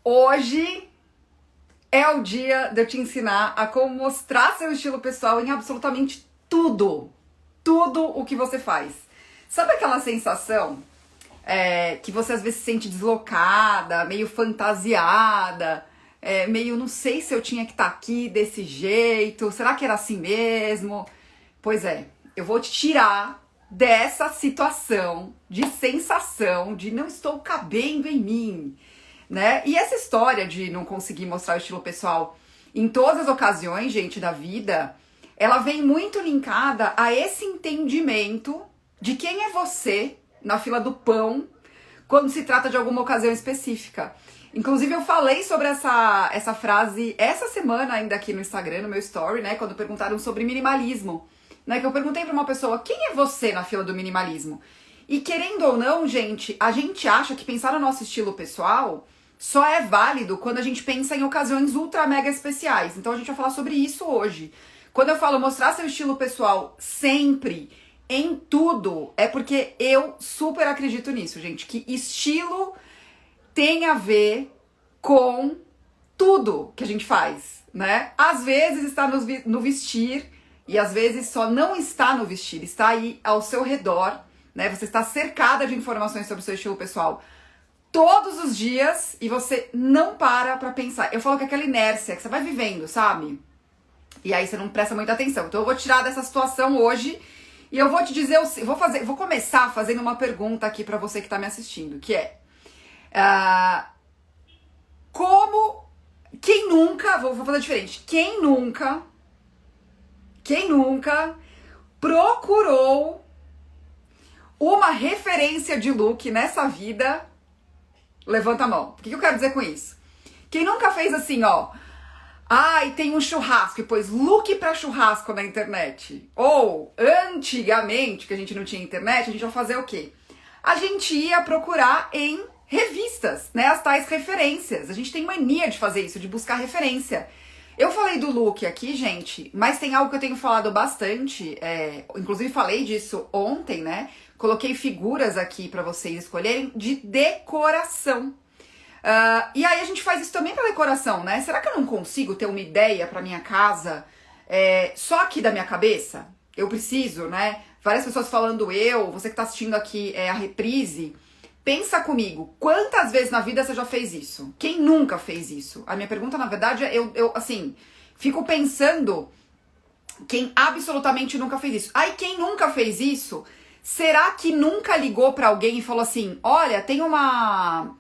Hoje é o dia de eu te ensinar a como mostrar seu estilo pessoal em absolutamente tudo. Tudo o que você faz. Sabe aquela sensação que você às vezes se sente deslocada, meio fantasiada, meio não sei se eu tinha que estar aqui desse jeito, será que era assim mesmo? Pois é, eu vou te tirar dessa situação de sensação de não estou cabendo em mim, né? E essa história de não conseguir mostrar o estilo pessoal em todas as ocasiões, gente, da vida, ela vem muito linkada a esse entendimento de quem é você na fila do pão quando se trata de alguma ocasião específica. Inclusive, eu falei sobre essa frase essa semana ainda aqui no Instagram, no meu story, né? Quando perguntaram sobre minimalismo, né? Que eu perguntei pra uma pessoa, quem é você na fila do minimalismo? E querendo ou não, gente, a gente acha que pensar no nosso estilo pessoal só é válido quando a gente pensa em ocasiões ultra mega especiais. Então a gente vai falar sobre isso hoje. Quando eu falo mostrar seu estilo pessoal sempre, em tudo, é porque eu super acredito nisso, gente. Que estilo tem a ver com tudo que a gente faz, né? Às vezes está no vestir e às vezes só não está no vestir, está aí ao seu redor, né? Você está cercada de informações sobre o seu estilo pessoal todos os dias e você não para pra pensar. Eu falo que é aquela inércia que você vai vivendo, sabe? E aí você não presta muita atenção. Então eu vou tirar dessa situação hoje e eu vou te dizer, vou começar fazendo uma pergunta aqui pra você que tá me assistindo, que é quem nunca, vou fazer diferente, quem nunca procurou uma referência de look nessa vida? Levanta a mão. O que eu quero dizer com isso? Quem nunca fez assim, ó, ai, tem um churrasco e pôs look pra churrasco na internet? Ou, antigamente, que a gente não tinha internet, a gente ia fazer o quê? A gente ia procurar em revistas, né? As tais referências. A gente tem mania de fazer isso, de buscar referência. Eu falei do look aqui, gente, mas tem algo que eu tenho falado bastante, inclusive falei disso ontem, né? Coloquei figuras aqui pra vocês escolherem de decoração. E aí a gente faz isso também pra decoração, né? Será que eu não consigo ter uma ideia pra minha casa só aqui da minha cabeça? Eu preciso, né? Várias pessoas falando você que tá assistindo aqui a reprise, pensa comigo, quantas vezes na vida você já fez isso? Quem nunca fez isso? A minha pergunta, na verdade, eu assim, fico pensando quem absolutamente nunca fez isso. Aí quem nunca fez isso, será que nunca ligou pra alguém e falou assim, olha, tem uma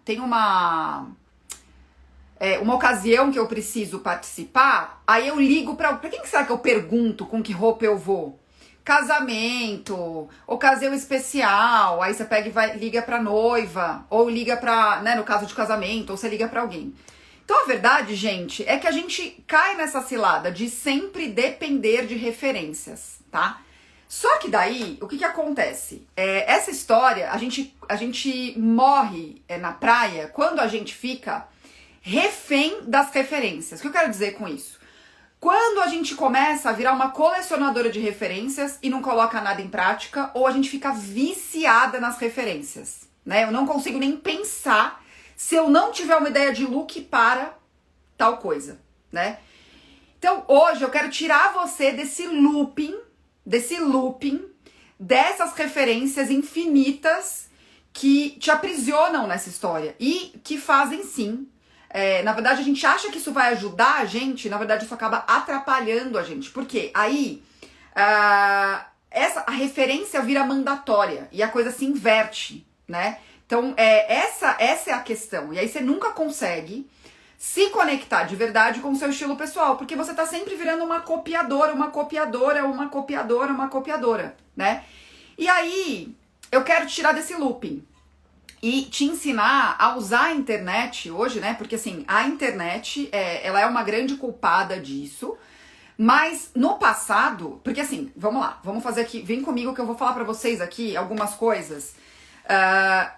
ocasião que eu preciso participar, aí eu ligo pra quem que será que eu pergunto com que roupa eu vou? Casamento, ocasião especial, aí você pega e liga pra noiva, ou liga pra, né, no caso de casamento, ou você liga pra alguém. Então a verdade, gente, é que a gente cai nessa cilada de sempre depender de referências, tá? Só que daí, o que acontece? Essa história, a gente morre na praia quando a gente fica refém das referências. O que eu quero dizer com isso? Quando a gente começa a virar uma colecionadora de referências e não coloca nada em prática, ou a gente fica viciada nas referências, né? Eu não consigo nem pensar se eu não tiver uma ideia de look para tal coisa, né? Então, hoje eu quero tirar você desse looping, dessas referências infinitas que te aprisionam nessa história e que fazem sim. Na verdade, a gente acha que isso vai ajudar a gente, na verdade, isso acaba atrapalhando a gente. Porque aí a referência vira mandatória e a coisa se inverte, né? Então, essa é a questão. E aí você nunca consegue se conectar de verdade com o seu estilo pessoal, porque você tá sempre virando uma copiadora, né? E aí, eu quero te tirar desse looping e te ensinar a usar a internet hoje, né? Porque assim, a internet, ela é uma grande culpada disso, mas no passado, porque assim, vamos lá, vamos fazer aqui, vem comigo que eu vou falar pra vocês aqui algumas coisas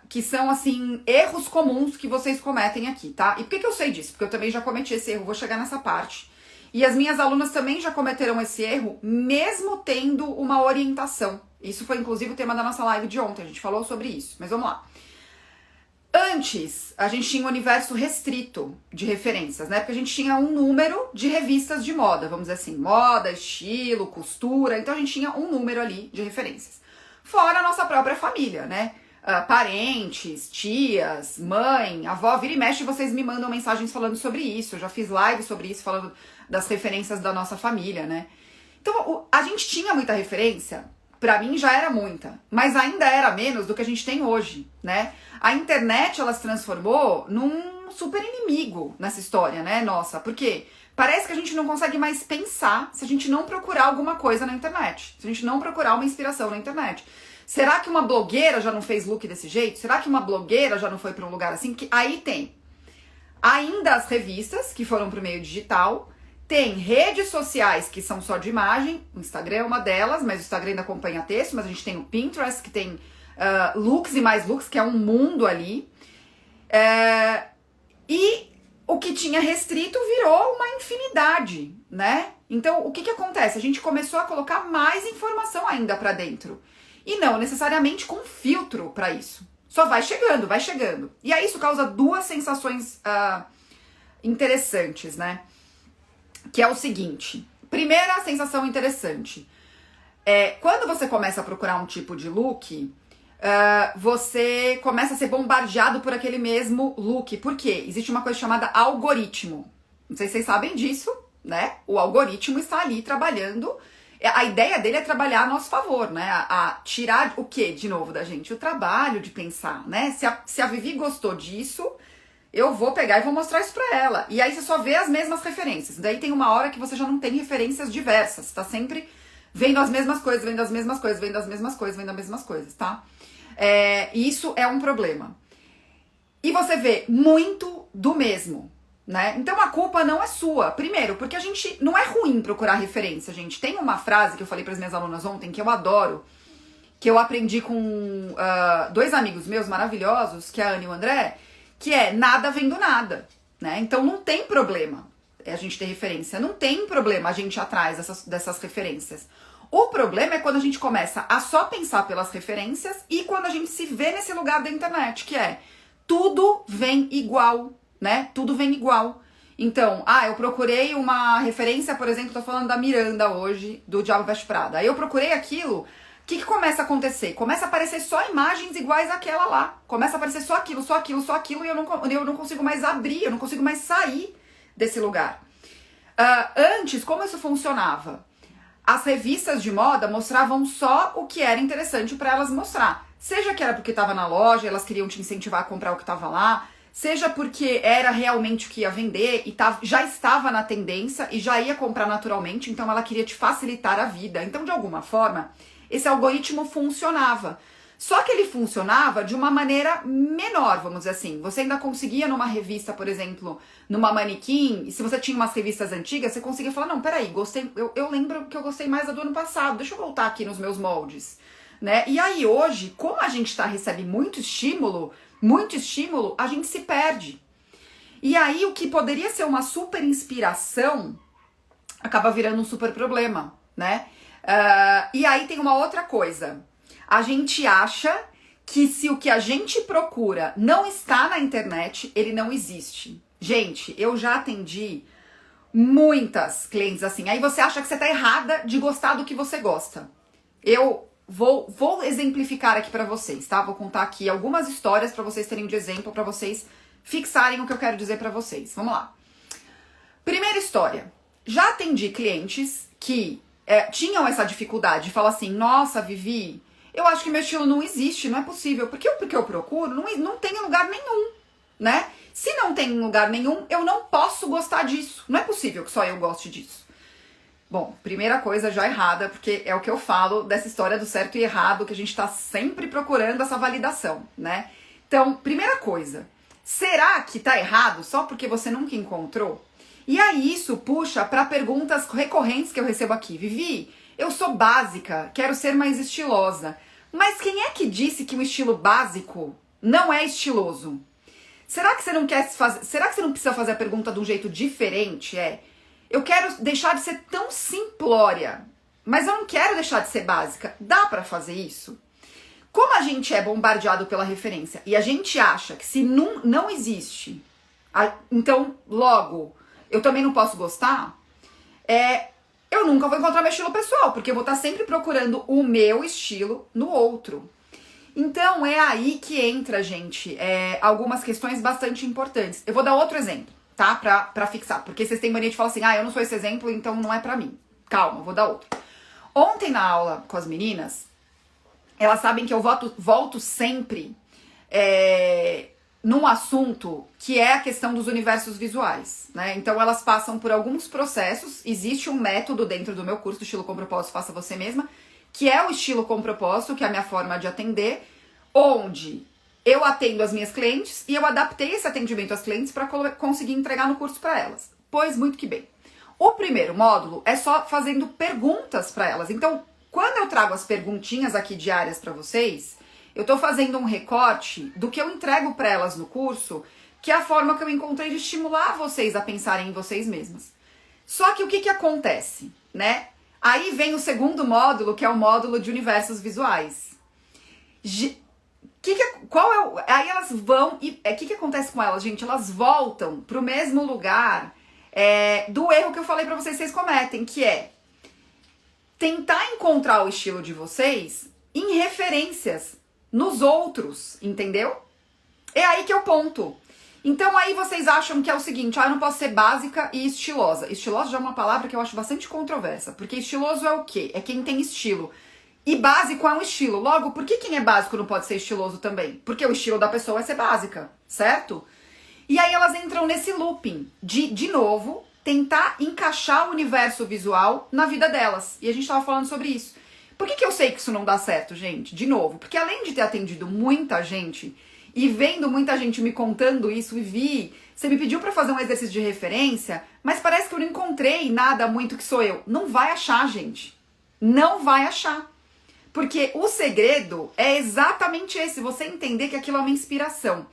que são, assim, erros comuns que vocês cometem aqui, tá? E por que eu sei disso? Porque eu também já cometi esse erro, vou chegar nessa parte. E as minhas alunas também já cometeram esse erro, mesmo tendo uma orientação. Isso foi, inclusive, o tema da nossa live de ontem, a gente falou sobre isso. Mas vamos lá. Antes, a gente tinha um universo restrito de referências, né? Porque a gente tinha um número de revistas de moda, vamos dizer assim, moda, estilo, costura. Então a gente tinha um número ali de referências. Fora a nossa própria família, né? Parentes, tias, mãe, avó, vira e mexe, vocês me mandam mensagens falando sobre isso. Eu já fiz live sobre isso, falando das referências da nossa família, né? Então, a gente tinha muita referência, pra mim já era muita, mas ainda era menos do que a gente tem hoje, né? A internet, ela se transformou num super inimigo nessa história, né, nossa? Porque parece que a gente não consegue mais pensar se a gente não procurar alguma coisa na internet, se a gente não procurar uma inspiração na internet. Será que uma blogueira já não fez look desse jeito? Será que uma blogueira já não foi pra um lugar assim? Que aí tem ainda as revistas que foram pro meio digital, tem redes sociais que são só de imagem, o Instagram é uma delas, mas o Instagram ainda acompanha texto, mas a gente tem o Pinterest, que tem looks e mais looks, que é um mundo ali. E o que tinha restrito virou uma infinidade, né? Então, o que acontece? A gente começou a colocar mais informação ainda pra dentro. E não necessariamente com filtro pra isso. Só vai chegando, vai chegando. E aí isso causa duas sensações interessantes, né? Que é o seguinte. Primeira sensação interessante. Quando você começa a procurar um tipo de look, você começa a ser bombardeado por aquele mesmo look. Por quê? Existe uma coisa chamada algoritmo. Não sei se vocês sabem disso, né? O algoritmo está ali trabalhando. A ideia dele é trabalhar a nosso favor, né? A tirar o quê, de novo, da gente? O trabalho de pensar, né? Se a Vivi gostou disso, eu vou pegar e vou mostrar isso pra ela. E aí você só vê as mesmas referências. Daí tem uma hora que você já não tem referências diversas. Você tá sempre vendo as mesmas coisas, vendo as mesmas coisas, vendo as mesmas coisas, vendo as mesmas coisas, tá? Isso é um problema. E você vê muito do mesmo, né? Então a culpa não é sua. Primeiro, porque a gente não é ruim procurar referência, gente. Tem uma frase que eu falei para as minhas alunas ontem que eu adoro, que eu aprendi com dois amigos meus maravilhosos, que é a Ana e o André, que é nada vem do nada, né? Então não tem problema a gente ter referência, não tem problema a gente ir atrás dessas referências. O problema é quando a gente começa a só pensar pelas referências e quando a gente se vê nesse lugar da internet, que é tudo vem igual, né? Tudo vem igual. Então, eu procurei uma referência, por exemplo, tô falando da Miranda hoje, do Diabo Veste Prada. Aí eu procurei aquilo, o que começa a acontecer? Começa a aparecer só imagens iguais àquela lá. Começa a aparecer só aquilo, só aquilo, só aquilo, e eu não consigo mais abrir, eu não consigo mais sair desse lugar. Antes, como isso funcionava? As revistas de moda mostravam só o que era interessante para elas mostrar. Seja que era porque estava na loja, elas queriam te incentivar a comprar o que estava lá, seja porque era realmente o que ia vender e já estava na tendência e já ia comprar naturalmente, então ela queria te facilitar a vida. Então, de alguma forma, esse algoritmo funcionava. Só que ele funcionava de uma maneira menor, vamos dizer assim. Você ainda conseguia numa revista, por exemplo, numa manequim, e se você tinha umas revistas antigas, você conseguia falar, não, peraí, gostei, eu lembro que eu gostei mais da do ano passado, deixa eu voltar aqui nos meus moldes, né? E aí hoje, como a gente recebe muito estímulo, a gente se perde. E aí o que poderia ser uma super inspiração acaba virando um super problema, né? E aí tem uma outra coisa. A gente acha que se o que a gente procura não está na internet, ele não existe. Gente, eu já atendi muitas clientes assim. Aí você acha que você tá errada de gostar do que você gosta. Eu vou exemplificar aqui pra vocês, tá? Vou contar aqui algumas histórias pra vocês terem de exemplo, pra vocês fixarem o que eu quero dizer pra vocês. Vamos lá. Primeira história. Já atendi clientes que tinham essa dificuldade de falar assim, nossa, Vivi, eu acho que meu estilo não existe, não é possível. Porque eu procuro, não tem em lugar nenhum, né? Se não tem em lugar nenhum, eu não posso gostar disso. Não é possível que só eu goste disso. Bom, primeira coisa já errada, porque é o que eu falo dessa história do certo e errado, que a gente tá sempre procurando essa validação, né? Então, primeira coisa, será que tá errado só porque você nunca encontrou? E aí isso puxa para perguntas recorrentes que eu recebo aqui. Vivi, eu sou básica, quero ser mais estilosa. Mas quem é que disse que um estilo básico não é estiloso? Será que você não precisa fazer a pergunta de um jeito diferente? Eu quero deixar de ser tão simplória, mas eu não quero deixar de ser básica. Dá pra fazer isso? como a gente é bombardeado pela referência e a gente acha que se não existe, então logo eu também não posso gostar, eu nunca vou encontrar meu estilo pessoal, porque eu vou estar sempre procurando o meu estilo no outro. Então é aí que entra, gente, algumas questões bastante importantes. Eu vou dar outro exemplo, tá? Pra fixar, porque vocês têm mania de falar assim, eu não sou esse exemplo, então não é pra mim. Calma, vou dar outro. Ontem na aula com as meninas, elas sabem que eu volto sempre num assunto que é a questão dos universos visuais, né? Então elas passam por alguns processos, existe um método dentro do meu curso do Estilo com Propósito Faça Você Mesma, que é o estilo com propósito, que é a minha forma de atender, onde eu atendo as minhas clientes e eu adaptei esse atendimento às clientes para conseguir entregar no curso para elas. Pois muito que bem. O primeiro módulo é só fazendo perguntas para elas. Então, quando eu trago as perguntinhas aqui diárias para vocês, eu tô fazendo um recorte do que eu entrego para elas no curso, que é a forma que eu encontrei de estimular vocês a pensarem em vocês mesmas. Só que o que acontece, né? Aí vem o segundo módulo, que é o módulo de universos visuais. Aí elas vão e o que acontece com elas, gente? Elas voltam pro mesmo lugar do erro que eu falei pra vocês cometem, que é tentar encontrar o estilo de vocês em referências nos outros, entendeu? É aí que é o ponto. Então aí vocês acham que é o seguinte, eu não posso ser básica e estilosa. Estilosa já é uma palavra que eu acho bastante controversa, porque estiloso é o quê? É quem tem estilo. E básico é um estilo. Logo, por que quem é básico não pode ser estiloso também? Porque o estilo da pessoa é ser básica, certo? E aí elas entram nesse looping de novo, tentar encaixar o universo visual na vida delas. E a gente tava falando sobre isso. Por que eu sei que isso não dá certo, gente? De novo, porque além de ter atendido muita gente e vendo muita gente me contando isso e você me pediu pra fazer um exercício de referência, mas parece que eu não encontrei nada muito que sou eu. Não vai achar, gente. Não vai achar. Porque o segredo é exatamente esse, você entender que aquilo é uma inspiração.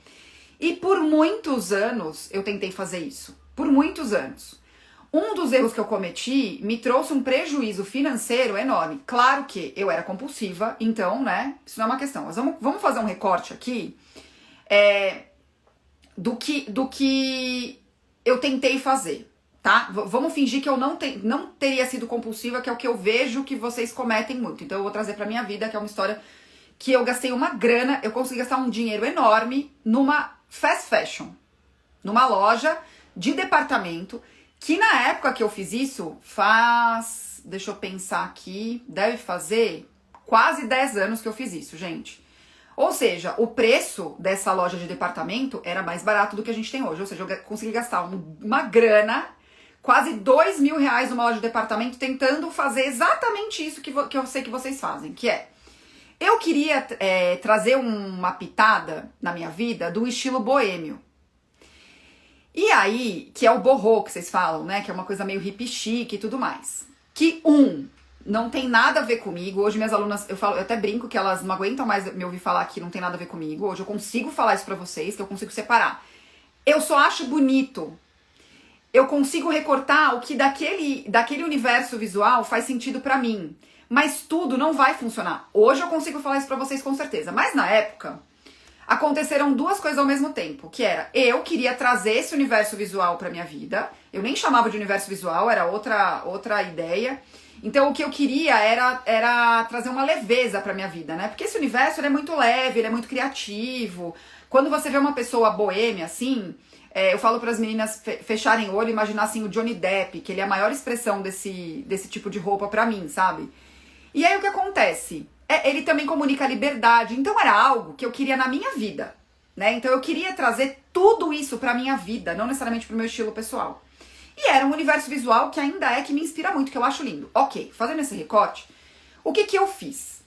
E por muitos anos eu tentei fazer isso. Por muitos anos. Um dos erros que eu cometi me trouxe um prejuízo financeiro enorme. Claro que eu era compulsiva, então, né, isso não é uma questão. Mas vamos fazer um recorte aqui do que eu tentei fazer, tá? Vamos fingir que eu não teria sido compulsiva, que é o que eu vejo que vocês cometem muito. Então eu vou trazer pra minha vida, que é uma história que eu gastei uma grana, eu consegui gastar um dinheiro enorme numa fast fashion, numa loja de departamento, que na época que eu fiz isso, deixa eu pensar aqui, deve fazer quase 10 anos que eu fiz isso, gente. Ou seja, o preço dessa loja de departamento era mais barato do que a gente tem hoje. Ou seja, eu consegui gastar uma grana, quase R$2.000 numa loja de departamento, tentando fazer exatamente isso que eu sei que vocês fazem, que é... Eu queria trazer uma pitada na minha vida do estilo boêmio. E aí, que é o boho que vocês falam, né? Que é uma coisa meio hippie chique e tudo mais. Que não tem nada a ver comigo. Hoje minhas alunas, eu até brinco que elas não aguentam mais me ouvir falar que não tem nada a ver comigo. Hoje eu consigo falar isso pra vocês, que eu consigo separar. Eu só acho bonito. Eu consigo recortar o que daquele universo visual faz sentido pra mim. Mas tudo não vai funcionar. Hoje eu consigo falar isso pra vocês com certeza. Mas na época, aconteceram duas coisas ao mesmo tempo. Que era, eu queria trazer esse universo visual pra minha vida. Eu nem chamava de universo visual, era outra ideia. Então o que eu queria era trazer uma leveza pra minha vida, né? Porque esse universo ele é muito leve, ele é muito criativo. Quando você vê uma pessoa boêmia assim... eu falo para as meninas fecharem o olho e imaginar assim o Johnny Depp, que ele é a maior expressão desse tipo de roupa pra mim, sabe? E aí o que acontece? Ele também comunica liberdade, então era algo que eu queria na minha vida, né? Então eu queria trazer tudo isso pra minha vida, não necessariamente pro meu estilo pessoal. E era um universo visual que ainda que me inspira muito, que eu acho lindo. Ok, fazendo esse recorte, o que eu fiz?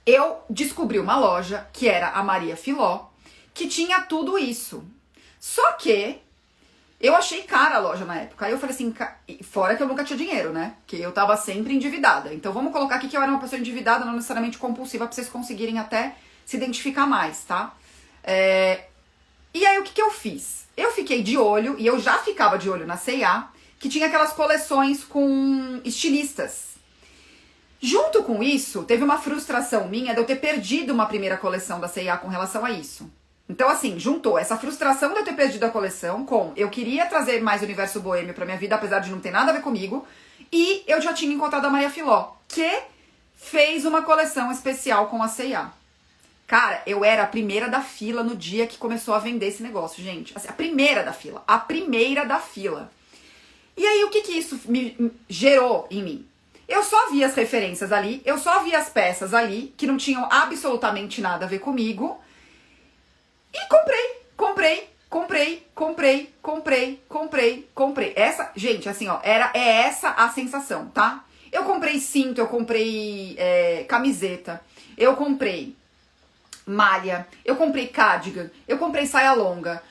Eu descobri uma loja, que era a Maria Filó, que tinha tudo isso. Só que eu achei cara a loja na época. Aí eu falei assim, fora que eu nunca tinha dinheiro, né? Que eu tava sempre endividada. Então vamos colocar aqui que eu era uma pessoa endividada, não necessariamente compulsiva, pra vocês conseguirem até se identificar mais, tá? E aí o que eu fiz? Eu fiquei de olho, e eu já ficava de olho na C&A, que tinha aquelas coleções com estilistas. Junto com isso, teve uma frustração minha de eu ter perdido uma primeira coleção da C&A com relação a isso. Então, assim, juntou essa frustração de eu ter perdido a coleção com eu queria trazer mais universo boêmio pra minha vida, apesar de não ter nada a ver comigo, e eu já tinha encontrado a Maria Filó, que fez uma coleção especial com a C&A. Cara, eu era a primeira da fila no dia que começou a vender esse negócio, gente. Assim, a primeira da fila. A primeira da fila. E aí, o que isso me gerou em mim? Eu só vi as referências ali, eu só vi as peças ali, que não tinham absolutamente nada a ver comigo. E comprei. Essa, gente, assim, ó, é essa a sensação, tá? Eu comprei cinto, eu comprei camiseta, eu comprei malha, eu comprei cardigan, eu comprei saia longa,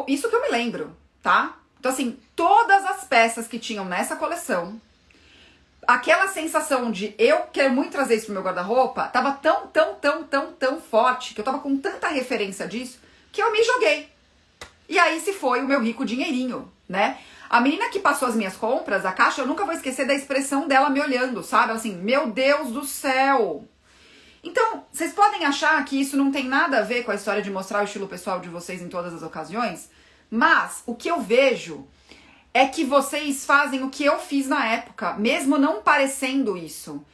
isso que eu me lembro, tá? Então, assim, todas as peças que tinham nessa coleção, aquela sensação de eu quero muito trazer isso pro meu guarda-roupa, tava tão forte, que eu tava com tanta referência disso, que eu me joguei. E aí se foi o meu rico dinheirinho, né? A menina que passou as minhas compras, a caixa, eu nunca vou esquecer da expressão dela me olhando, sabe? Ela assim, meu Deus do céu! Então, vocês podem achar que isso não tem nada a ver com a história de mostrar o estilo pessoal de vocês em todas as ocasiões, mas o que eu vejo é que vocês fazem o que eu fiz na época, mesmo não parecendo isso.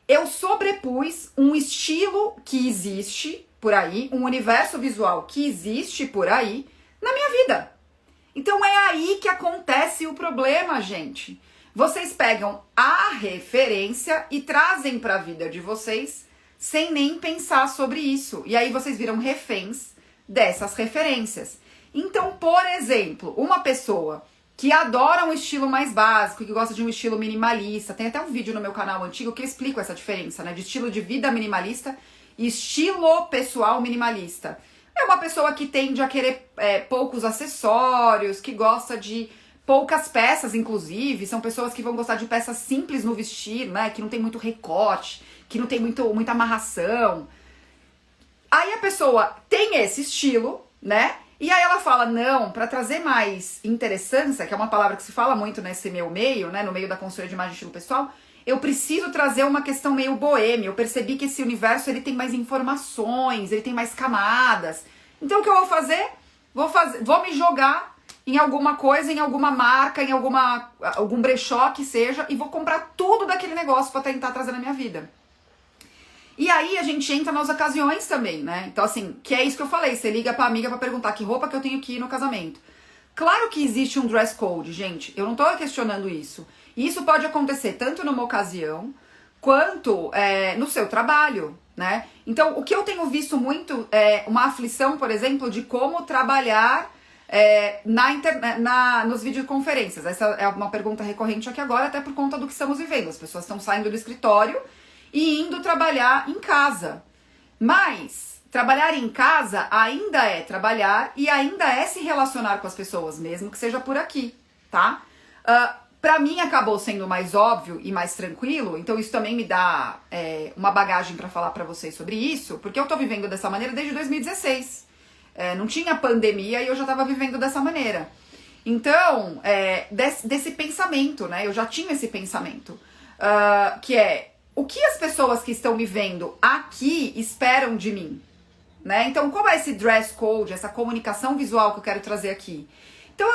Eu sobrepus um estilo que existe por aí, um universo visual que existe por aí na minha vida. Então é aí que acontece o problema, gente. Vocês pegam a referência e trazem para a vida de vocês sem nem pensar sobre isso. E aí vocês viram reféns dessas referências. Então, por exemplo, uma pessoa que adora um estilo mais básico, que gosta de um estilo minimalista, tem até um vídeo no meu canal antigo que eu explico essa diferença, né, de estilo de vida minimalista e estilo pessoal minimalista. É uma pessoa que tende a querer poucos acessórios, que gosta de poucas peças, inclusive. São pessoas que vão gostar de peças simples no vestir, né? Que não tem muito recorte, que não tem muita amarração. Aí a pessoa tem esse estilo, né? E aí ela fala, não, para trazer mais interessância, que é uma palavra que se fala muito nesse meu meio, né? No meio da construção de imagem e estilo pessoal, eu preciso trazer uma questão meio boêmia. Eu percebi que esse universo ele tem mais informações, ele tem mais camadas. Então o que eu vou fazer? Vou me jogar em alguma coisa, em alguma marca, em algum brechó que seja, e vou comprar tudo daquele negócio para tentar trazer na minha vida. E aí a gente entra nas ocasiões também, né? Então assim, que é isso que eu falei, você liga pra amiga pra perguntar que roupa que eu tenho que ir no casamento. Claro que existe um dress code, gente, eu não tô questionando isso. E isso pode acontecer tanto numa ocasião, quanto no seu trabalho, né? Então, o que eu tenho visto muito é uma aflição, por exemplo, de como trabalhar nos videoconferências. Essa é uma pergunta recorrente aqui agora, até por conta do que estamos vivendo. As pessoas estão saindo do escritório e indo trabalhar em casa. Mas trabalhar em casa ainda é trabalhar e ainda é se relacionar com as pessoas, mesmo que seja por aqui, tá? Pra mim acabou sendo mais óbvio e mais tranquilo, então isso também me dá uma bagagem pra falar pra vocês sobre isso, porque eu tô vivendo dessa maneira desde 2016. Não tinha pandemia e eu já tava vivendo dessa maneira. Então, desse pensamento, né? Eu já tinha esse pensamento, que é o que as pessoas que estão me vendo aqui esperam de mim, né? Então, qual é esse dress code, essa comunicação visual que eu quero trazer aqui? Então,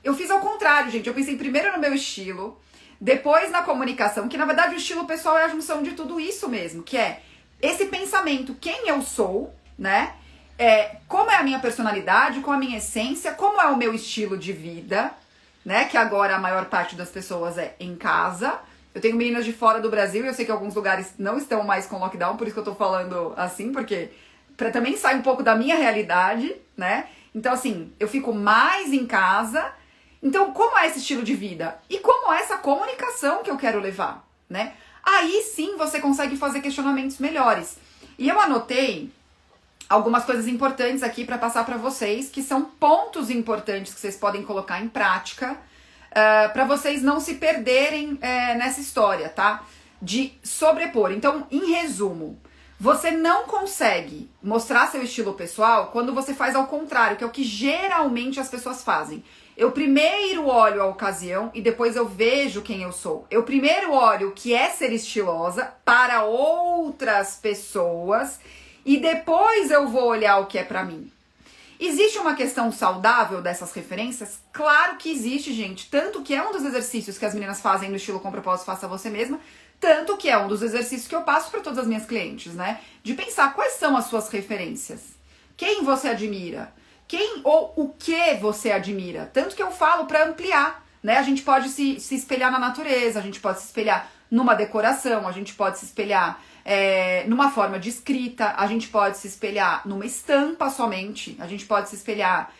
eu fiz ao contrário, gente. Eu pensei primeiro no meu estilo, depois na comunicação, que na verdade o estilo pessoal é a junção de tudo isso mesmo, que é esse pensamento, quem eu sou, né? Como é a minha personalidade, qual a minha essência, como é o meu estilo de vida, né? Que agora a maior parte das pessoas é em casa. Eu tenho meninas de fora do Brasil e eu sei que alguns lugares não estão mais com lockdown, por isso que eu tô falando assim, porque pra também sair um pouco da minha realidade, né? Então, assim, eu fico mais em casa. Então, como é esse estilo de vida? E como é essa comunicação que eu quero levar, né? Aí sim você consegue fazer questionamentos melhores. E eu anotei algumas coisas importantes aqui para passar para vocês, que são pontos importantes que vocês podem colocar em prática, para vocês não se perderem nessa história, tá? De sobrepor. Então, em resumo, Você não consegue mostrar seu estilo pessoal quando você faz ao contrário, que é o que geralmente as pessoas fazem. Eu primeiro olho a ocasião e depois eu vejo quem eu sou. Eu primeiro olho o que é ser estilosa para outras pessoas e depois eu vou olhar o que é para mim. Existe uma questão saudável dessas referências? Claro que existe, gente. Tanto que é um dos exercícios que as meninas fazem no estilo com propósito, faça você mesma. Tanto que é um dos exercícios que eu passo para todas as minhas clientes, né? De pensar quais são as suas referências. Quem você admira? Quem ou o que você admira? Tanto que eu falo para ampliar, né? A gente pode se espelhar na natureza, a gente pode se espelhar numa decoração, a gente pode se espelhar numa forma de escrita, a gente pode se espelhar numa estampa somente, a gente pode se espelhar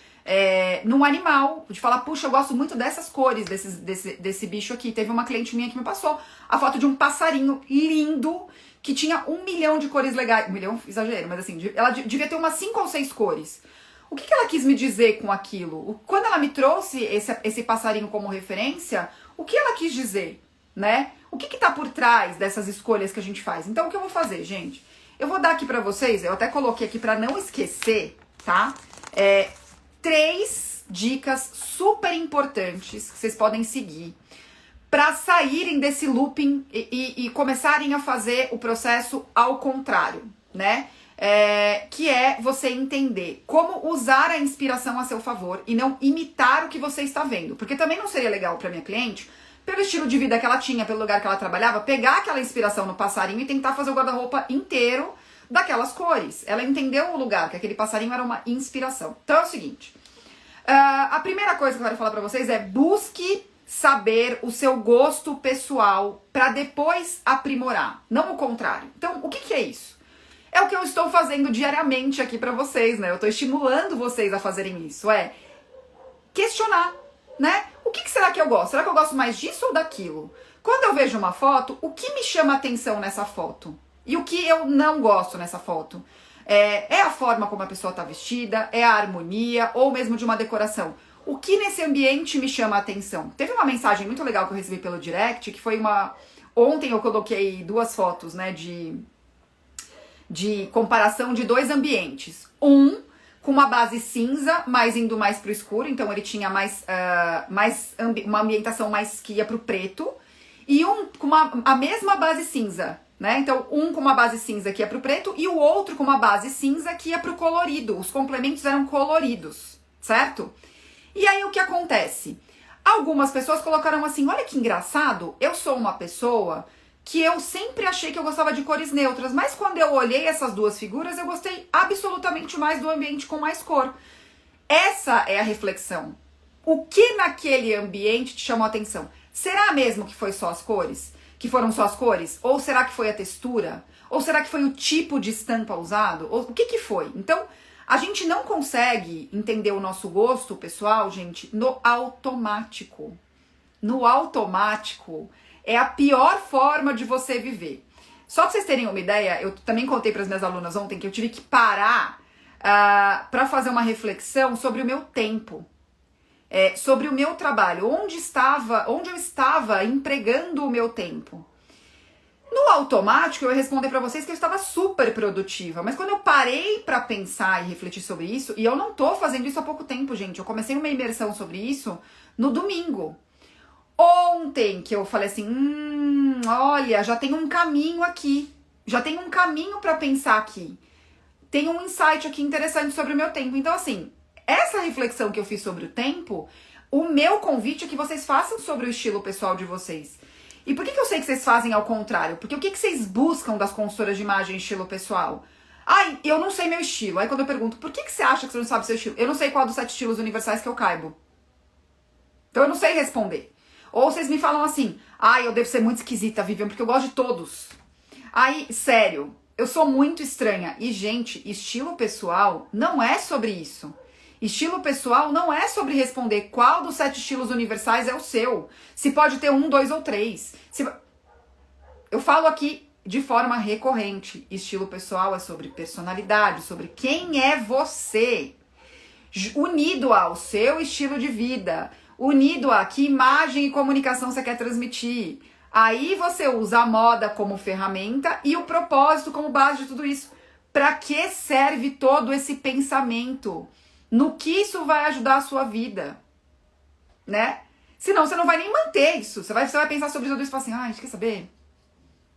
num animal, de falar, puxa, eu gosto muito dessas cores, desse bicho aqui. Teve uma cliente minha que me passou a foto de um passarinho lindo, que tinha 1 milhão de cores legais. 1 milhão, exagero, mas assim, ela devia ter umas 5 ou 6 cores. O que ela quis me dizer com aquilo? Quando ela me trouxe esse passarinho como referência, o que ela quis dizer, né? O que tá por trás dessas escolhas que a gente faz? Então, o que eu vou fazer, gente? Eu vou dar aqui pra vocês, eu até coloquei aqui pra não esquecer, tá? 3 dicas super importantes que vocês podem seguir para saírem desse looping e começarem a fazer o processo ao contrário, né? Que é você entender como usar a inspiração a seu favor e não imitar o que você está vendo. Porque também não seria legal para minha cliente, pelo estilo de vida que ela tinha, pelo lugar que ela trabalhava, pegar aquela inspiração no passarinho e tentar fazer o guarda-roupa inteiro daquelas cores. Ela entendeu o lugar, que aquele passarinho era uma inspiração. Então é o seguinte, a primeira coisa que eu quero falar pra vocês é busque saber o seu gosto pessoal pra depois aprimorar, não o contrário. Então, o que é isso? É o que eu estou fazendo diariamente aqui pra vocês, né? Eu tô estimulando vocês a fazerem isso, questionar, né? O que será que eu gosto? Será que eu gosto mais disso ou daquilo? Quando eu vejo uma foto, o que me chama atenção nessa foto? E o que eu não gosto nessa foto? É a forma como a pessoa está vestida, é a harmonia, ou mesmo de uma decoração. O que nesse ambiente me chama a atenção? Teve uma mensagem muito legal que eu recebi pelo direct, que foi ontem eu coloquei 2 fotos, né, de comparação de 2 ambientes. Um com uma base cinza, mas indo mais pro escuro, então ele tinha uma ambientação mais que ia pro preto, e um com a mesma base cinza, né? Então, um com uma base cinza que ia pro preto e o outro com uma base cinza que ia pro colorido. Os complementos eram coloridos, certo? E aí o que acontece? Algumas pessoas colocaram assim, olha que engraçado, eu sou uma pessoa que eu sempre achei que eu gostava de cores neutras, mas quando eu olhei essas 2 figuras, eu gostei absolutamente mais do ambiente com mais cor. Essa é a reflexão. O que naquele ambiente te chamou a atenção? Será mesmo que foi só as cores? Que foram só as cores? Ou será que foi a textura? Ou será que foi o tipo de estampa usado? Ou o que foi? Então, a gente não consegue entender o nosso gosto pessoal, gente, no automático. No automático é a pior forma de você viver. Só pra vocês terem uma ideia, eu também contei para as minhas alunas ontem que eu tive que parar para fazer uma reflexão sobre o meu tempo. Sobre o meu trabalho, onde eu estava empregando o meu tempo. No automático, eu ia responder pra vocês que eu estava super produtiva, mas quando eu parei pra pensar e refletir sobre isso, e eu não tô fazendo isso há pouco tempo, gente, eu comecei uma imersão sobre isso no domingo. Ontem que eu falei assim, olha, já tem um caminho aqui, já tem um caminho pra pensar aqui, tem um insight aqui interessante sobre o meu tempo. Então assim, essa reflexão que eu fiz sobre o tempo, o meu convite é que vocês façam sobre o estilo pessoal de vocês. E por que eu sei que vocês fazem ao contrário? Porque o que vocês buscam das consultoras de imagem e estilo pessoal? Ai, eu não sei meu estilo. Aí quando eu pergunto, por que você acha que você não sabe seu estilo? Eu não sei qual dos 7 estilos universais que eu caibo. Então eu não sei responder. Ou vocês me falam assim, ai, eu devo ser muito esquisita, Vivian, porque eu gosto de todos. Aí, sério, eu sou muito estranha. E, gente, estilo pessoal não é sobre isso. Estilo pessoal não é sobre responder qual dos 7 estilos universais é o seu. Se pode ter 1, 2 ou 3. Eu falo aqui de forma recorrente. Estilo pessoal é sobre personalidade, sobre quem é você. Unido ao seu estilo de vida. Unido a que imagem e comunicação você quer transmitir. Aí você usa a moda como ferramenta e o propósito como base de tudo isso. Para que serve todo esse pensamento? No que isso vai ajudar a sua vida? Né? Senão você não vai nem manter isso. Você vai pensar sobre tudo isso e falar assim, ai, quer saber?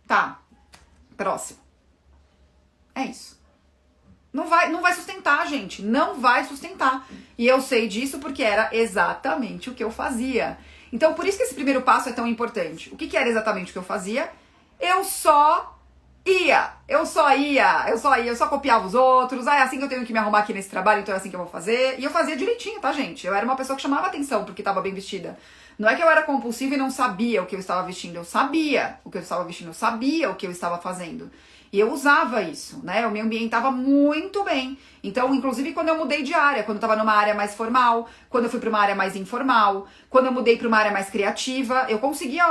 Tá, próximo. É isso. Não vai sustentar, gente. Não vai sustentar. E eu sei disso porque era exatamente o que eu fazia. Então, por isso que esse primeiro passo é tão importante. O que era exatamente o que eu fazia? Eu só copiava os outros. Ah, é assim que eu tenho que me arrumar aqui nesse trabalho, então é assim que eu vou fazer. E eu fazia direitinho, tá, gente? Eu era uma pessoa que chamava atenção porque estava bem vestida. Não é que eu era compulsiva e não sabia o que eu estava vestindo. Eu sabia o que eu estava vestindo, eu sabia o que eu estava fazendo. E eu usava isso, né? Eu me ambientava muito bem. Então, inclusive, quando eu mudei de área, quando eu tava numa área mais formal, quando eu fui pra uma área mais informal, quando eu mudei pra uma área mais criativa, eu conseguia,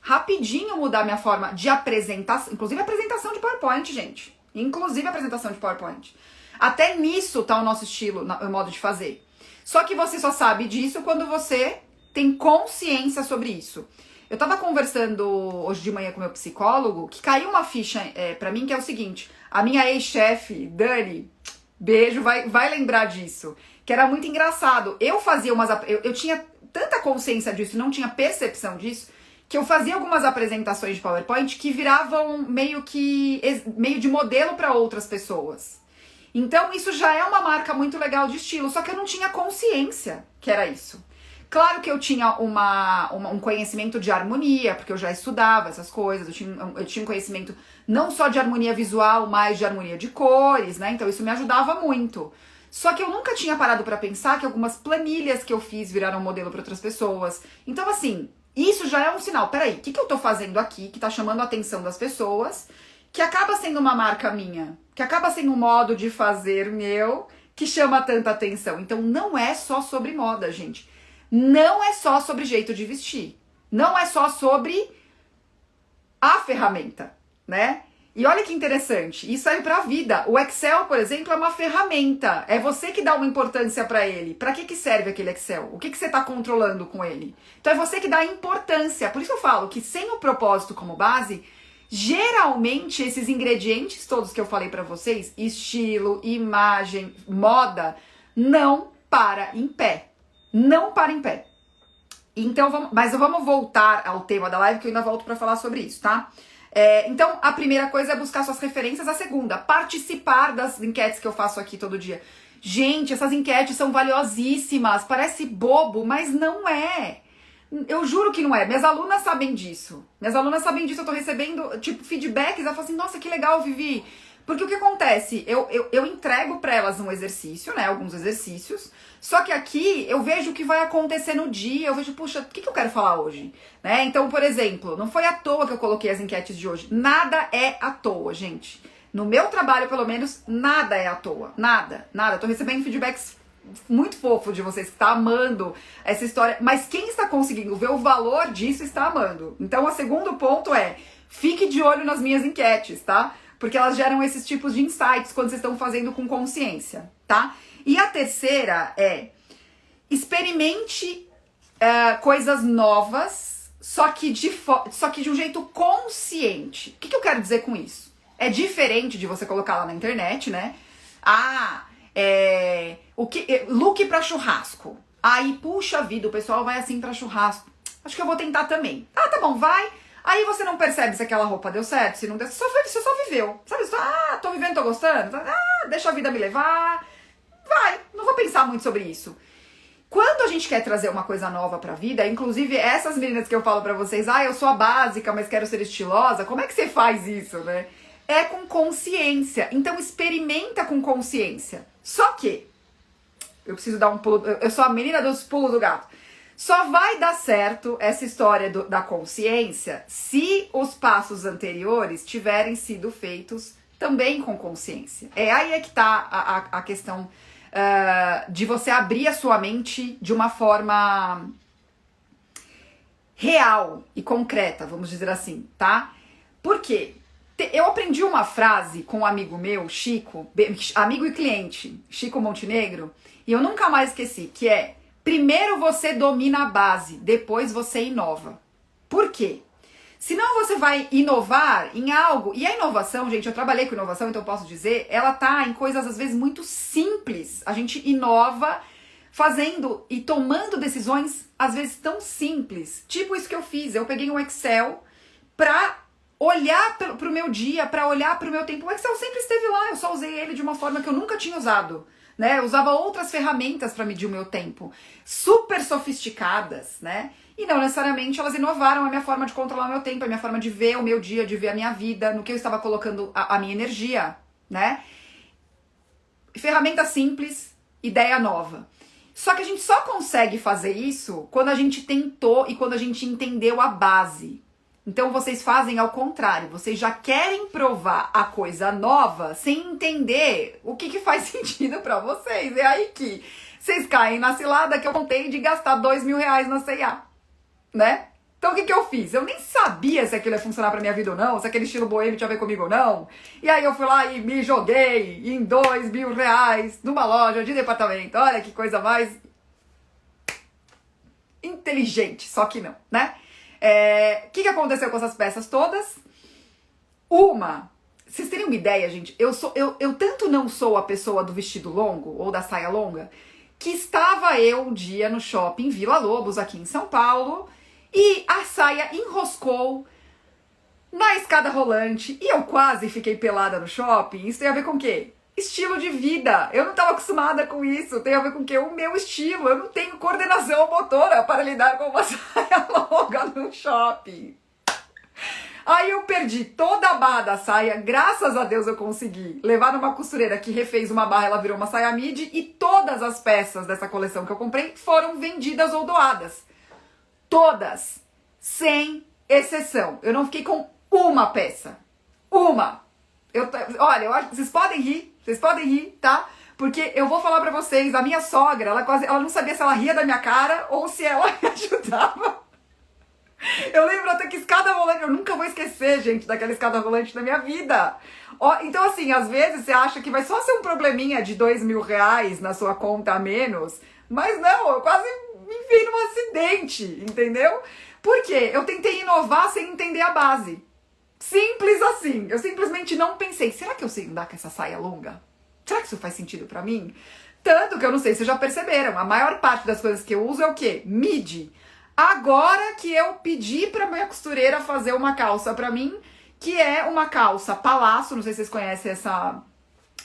rapidinho mudar minha forma de apresentação, inclusive apresentação de PowerPoint, gente. Inclusive apresentação de PowerPoint. Até nisso tá o nosso estilo, o modo de fazer. Só que você só sabe disso quando você tem consciência sobre isso. Eu tava conversando hoje de manhã com meu psicólogo, que caiu uma ficha pra mim, que é o seguinte, a minha ex-chefe, Dani, beijo, vai lembrar disso, que era muito engraçado. Eu tinha tanta consciência disso e não tinha percepção disso, que eu fazia algumas apresentações de PowerPoint que viravam meio de modelo para outras pessoas. Então isso já é uma marca muito legal de estilo, só que eu não tinha consciência que era isso. Claro que eu tinha um conhecimento de harmonia, porque eu já estudava essas coisas, eu tinha um conhecimento não só de harmonia visual, mas de harmonia de cores, né? Então isso me ajudava muito. Só que eu nunca tinha parado pra pensar que algumas planilhas que eu fiz viraram modelo para outras pessoas. Então assim, isso já é um sinal. Peraí, o que eu tô fazendo aqui que tá chamando a atenção das pessoas, que acaba sendo uma marca minha, que acaba sendo um modo de fazer meu, que chama tanta atenção. Então não é só sobre moda, gente. Não é só sobre jeito de vestir. Não é só sobre a ferramenta, né? E olha que interessante, isso serve pra vida. O Excel, por exemplo, é uma ferramenta. É você que dá uma importância pra ele. Pra que serve aquele Excel? O que você tá controlando com ele? Então é você que dá importância. Por isso eu falo que sem o propósito como base, geralmente esses ingredientes todos que eu falei pra vocês, estilo, imagem, moda, não para em pé. Não para em pé. Então, vamos voltar ao tema da live, que eu ainda volto para falar sobre isso, tá? Então, a primeira coisa é buscar suas referências. A segunda, participar das enquetes que eu faço aqui todo dia. Gente, essas enquetes são valiosíssimas. Parece bobo, mas não é. Eu juro que não é. Minhas alunas sabem disso. Eu tô recebendo, feedbacks. Ela fala assim, nossa, que legal, Vivi. Porque o que acontece? Eu entrego para elas um exercício, né? Alguns exercícios. Só que aqui eu vejo o que vai acontecer no dia. Eu vejo, puxa, o que eu quero falar hoje? Né? Então, por exemplo, não foi à toa que eu coloquei as enquetes de hoje. Nada é à toa, gente. No meu trabalho, pelo menos, nada é à toa. Nada. Tô recebendo feedbacks muito fofo de vocês que estão amando essa história. Mas quem está conseguindo ver o valor disso está amando. Então, o segundo ponto é, fique de olho nas minhas enquetes, tá? Porque elas geram esses tipos de insights quando vocês estão fazendo com consciência, tá? E a terceira é, experimente coisas novas, só que de um jeito consciente. O que eu quero dizer com isso? É diferente de você colocar lá na internet, né? Look pra churrasco. Aí, puxa vida, o pessoal vai assim pra churrasco. Acho que eu vou tentar também. Ah, tá bom, vai. Aí você não percebe se aquela roupa deu certo, se não deu certo, você só viveu. Sabe, tô vivendo, tô gostando. Deixa a vida me levar. Vai, não vou pensar muito sobre isso. Quando a gente quer trazer uma coisa nova pra vida, inclusive essas meninas que eu falo pra vocês, eu sou a básica, mas quero ser estilosa, como é que você faz isso, né? É com consciência. Então experimenta com consciência. Só que, eu preciso dar um pulo, eu sou a menina dos pulos do gato. Só vai dar certo essa história da consciência se os passos anteriores tiverem sido feitos também com consciência. Aí é que tá a questão de você abrir a sua mente de uma forma real e concreta, vamos dizer assim, tá? Por quê? Eu aprendi uma frase com um amigo meu, Chico, amigo e cliente, Chico Montenegro, e eu nunca mais esqueci, que é: primeiro você domina a base, depois você inova. Por quê? Senão você vai inovar em algo. E a inovação, gente, eu trabalhei com inovação, então eu posso dizer, ela tá em coisas às vezes muito simples. A gente inova fazendo e tomando decisões às vezes tão simples. Tipo isso que eu fiz. Eu peguei um Excel pra olhar pro meu dia, pra olhar pro meu tempo. O Excel sempre esteve lá, eu só usei ele de uma forma que eu nunca tinha usado. Né? Eu usava outras ferramentas para medir o meu tempo, super sofisticadas, né? E não necessariamente elas inovaram a minha forma de controlar o meu tempo, a minha forma de ver o meu dia, de ver a minha vida, no que eu estava colocando a minha energia, né? Ferramenta simples, ideia nova. Só que a gente só consegue fazer isso quando a gente tentou e quando a gente entendeu a base. Então vocês fazem ao contrário, vocês já querem provar a coisa nova sem entender o que faz sentido pra vocês. É aí que vocês caem na cilada que eu contei de gastar R$2.000 na C&A, né? Então o que eu fiz? Eu nem sabia se aquilo ia funcionar pra minha vida ou não, se aquele estilo boêmio tinha a ver comigo ou não. E aí eu fui lá e me joguei em R$2.000 numa loja de departamento. Olha que coisa mais inteligente, só que não, né? O que aconteceu com essas peças todas? Vocês terem uma ideia, gente, eu tanto não sou a pessoa do vestido longo ou da saia longa, que estava eu um dia no shopping Vila Lobos, aqui em São Paulo, e a saia enroscou na escada rolante e eu quase fiquei pelada no shopping. Isso tem a ver com o quê? Estilo de vida. Eu não estava acostumada com isso. Tem a ver com o quê? O meu estilo. Eu não tenho coordenação motora para lidar com uma saia longa no shopping. Aí eu perdi toda a barra da saia. Graças a Deus eu consegui levar numa costureira que refez uma barra, ela virou uma saia midi. E todas as peças dessa coleção que eu comprei foram vendidas ou doadas. Todas. Sem exceção. Eu não fiquei com uma peça. Uma. Olha, eu acho que vocês podem rir, tá? Porque eu vou falar pra vocês, a minha sogra, ela não sabia se ela ria da minha cara ou se ela me ajudava. Eu lembro até que escada rolante, eu nunca vou esquecer, gente, daquela escada rolante da minha vida. Então, assim, às vezes você acha que vai só ser um probleminha de R$2.000 na sua conta a menos, mas não, eu quase me enfiei num acidente, entendeu? Por quê? Eu tentei inovar sem entender a base. Simples assim. Eu simplesmente não pensei, será que eu sei andar com essa saia longa? Será que isso faz sentido pra mim? Tanto que eu não sei se vocês já perceberam, a maior parte das coisas que eu uso é o quê? Midi. Agora que eu pedi pra minha costureira fazer uma calça pra mim, que é uma calça Palácio, não sei se vocês conhecem essa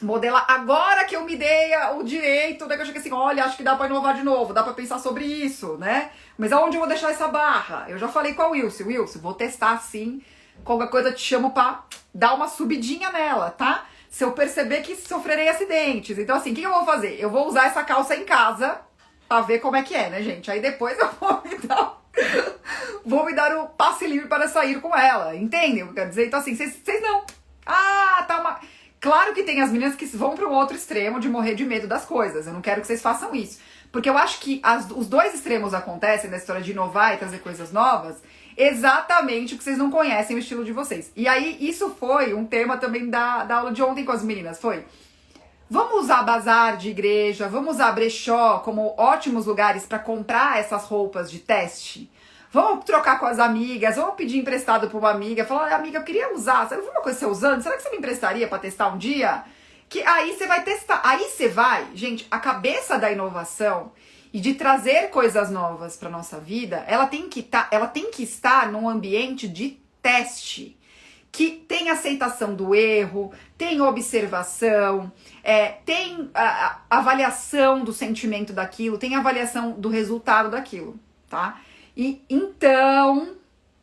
modelo. Agora que eu me dei o direito, daí que eu cheguei assim, olha, acho que dá pra inovar de novo, dá pra pensar sobre isso, né? Mas aonde eu vou deixar essa barra? Eu já falei com a Wilson, vou testar sim. Qualquer coisa eu te chamo pra dar uma subidinha nela, tá? Se eu perceber que sofrerei acidentes. Então, assim, o que eu vou fazer? Eu vou usar essa calça em casa pra ver como é que é, né, gente? Aí depois eu vou me dar o passe livre para sair com ela. Entendem o que eu quero dizer? Então, assim, vocês não... tá uma... Claro que tem as meninas que vão para um outro extremo de morrer de medo das coisas. Eu não quero que vocês façam isso. Porque eu acho que os dois extremos acontecem na história de inovar e trazer coisas novas exatamente porque vocês não conhecem o estilo de vocês. E aí, isso foi um tema também da aula de ontem com as meninas. Vamos usar bazar de igreja, vamos usar brechó como ótimos lugares para comprar essas roupas de teste? Vamos trocar com as amigas, vamos pedir emprestado para uma amiga, falar, amiga, eu queria usar, sabe uma coisa que você usando? Será que você me emprestaria para testar um dia? Que aí você vai testar, aí você vai, gente, a cabeça da inovação e de trazer coisas novas para nossa vida, ela tem que estar num ambiente de teste, que tem aceitação do erro, tem observação, tem a avaliação do sentimento daquilo, tem avaliação do resultado daquilo, tá? E então,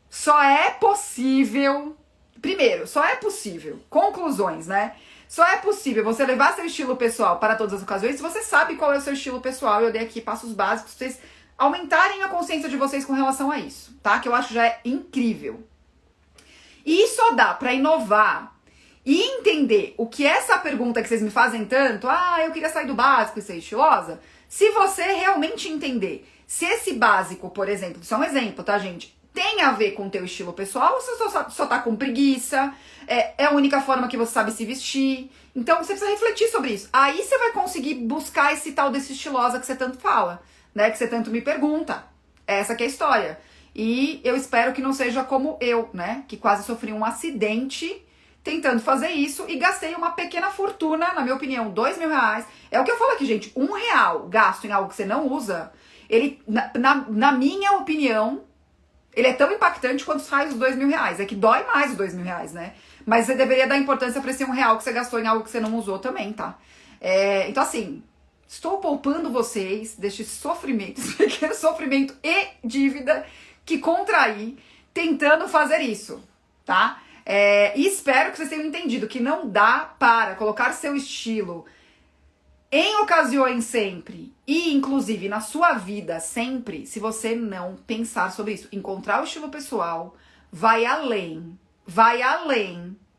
só é possível, conclusões, né? Só é possível você levar seu estilo pessoal para todas as ocasiões se você sabe qual é o seu estilo pessoal. Eu dei aqui passos básicos para vocês aumentarem a consciência de vocês com relação a isso, tá? Que eu acho já é incrível. E só dá para inovar e entender o que é essa pergunta que vocês me fazem tanto, eu queria sair do básico e ser estilosa, se você realmente entender se esse básico, por exemplo, isso é um exemplo, tá, gente? Tem a ver com o teu estilo pessoal ou você só tá com preguiça? É a única forma que você sabe se vestir? Então você precisa refletir sobre isso. Aí você vai conseguir buscar esse tal desse estilosa que você tanto fala, né? Que você tanto me pergunta. Essa que é a história. E eu espero que não seja como eu, né? Que quase sofri um acidente tentando fazer isso e gastei uma pequena fortuna, na minha opinião, R$2.000. É o que eu falo aqui, gente, R$1 gasto em algo que você não usa, ele, na minha opinião, ele é tão impactante quanto os raios dos R$2.000. É que dói mais os R$2.000, né? Mas você deveria dar importância para esse R$1 que você gastou em algo que você não usou também, tá? Então, assim, estou poupando vocês deste sofrimento, esse pequeno sofrimento e dívida que contraí tentando fazer isso, tá? E espero que vocês tenham entendido que não dá para colocar seu estilo em ocasiões sempre e inclusive na sua vida sempre, se você não pensar sobre isso. Encontrar o estilo pessoal vai além,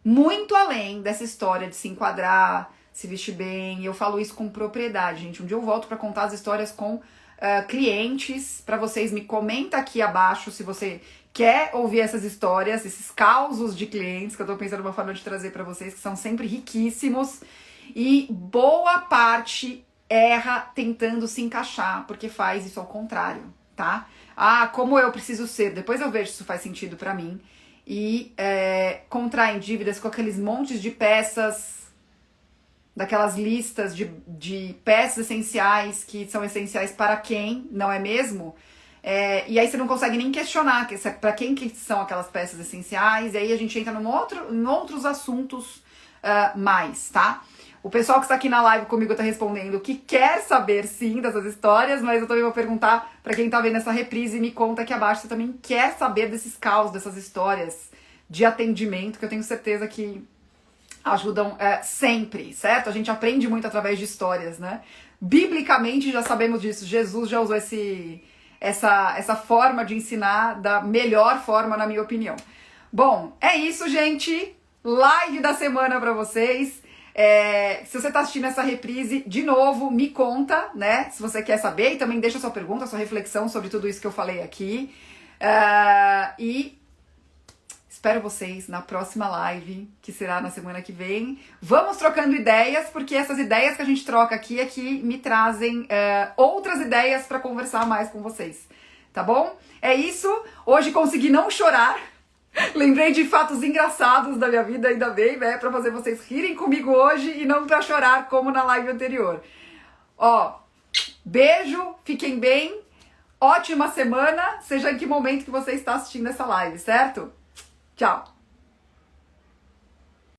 muito além dessa história de se enquadrar, se vestir bem. E eu falo isso com propriedade, gente. Um dia eu volto para contar as histórias com clientes, para vocês. Me comenta aqui abaixo se você quer ouvir essas histórias, esses causos de clientes que eu tô pensando uma forma de trazer para vocês, que são sempre riquíssimos. E boa parte erra tentando se encaixar, porque faz isso ao contrário, tá? Como eu preciso ser, depois eu vejo se isso faz sentido pra mim. E contraem dívidas com aqueles montes de peças, daquelas listas de peças essenciais que são essenciais para quem, não é mesmo? E aí você não consegue nem questionar para quem que são aquelas peças essenciais, e aí a gente entra em outros assuntos mais, tá? O pessoal que está aqui na live comigo está respondendo que quer saber sim dessas histórias, mas eu também vou perguntar para quem está vendo essa reprise, me conta aqui abaixo se também quer saber desses causos, dessas histórias de atendimento, que eu tenho certeza que ajudam sempre, certo? A gente aprende muito através de histórias, né? Biblicamente já sabemos disso, Jesus já usou essa forma de ensinar da melhor forma, na minha opinião. Bom, é isso, gente. Live da semana para vocês. Se você está assistindo essa reprise, de novo, me conta, né? Se você quer saber, e também deixa sua pergunta, sua reflexão sobre tudo isso que eu falei aqui. E espero vocês na próxima live, que será na semana que vem. Vamos trocando ideias, porque essas ideias que a gente troca aqui é que me trazem outras ideias para conversar mais com vocês. Tá bom? É isso. Hoje consegui não chorar. Lembrei de fatos engraçados da minha vida, ainda bem, né? Pra fazer vocês rirem comigo hoje e não pra chorar como na live anterior. Beijo, fiquem bem, ótima semana, seja em que momento que você está assistindo essa live, certo? Tchau!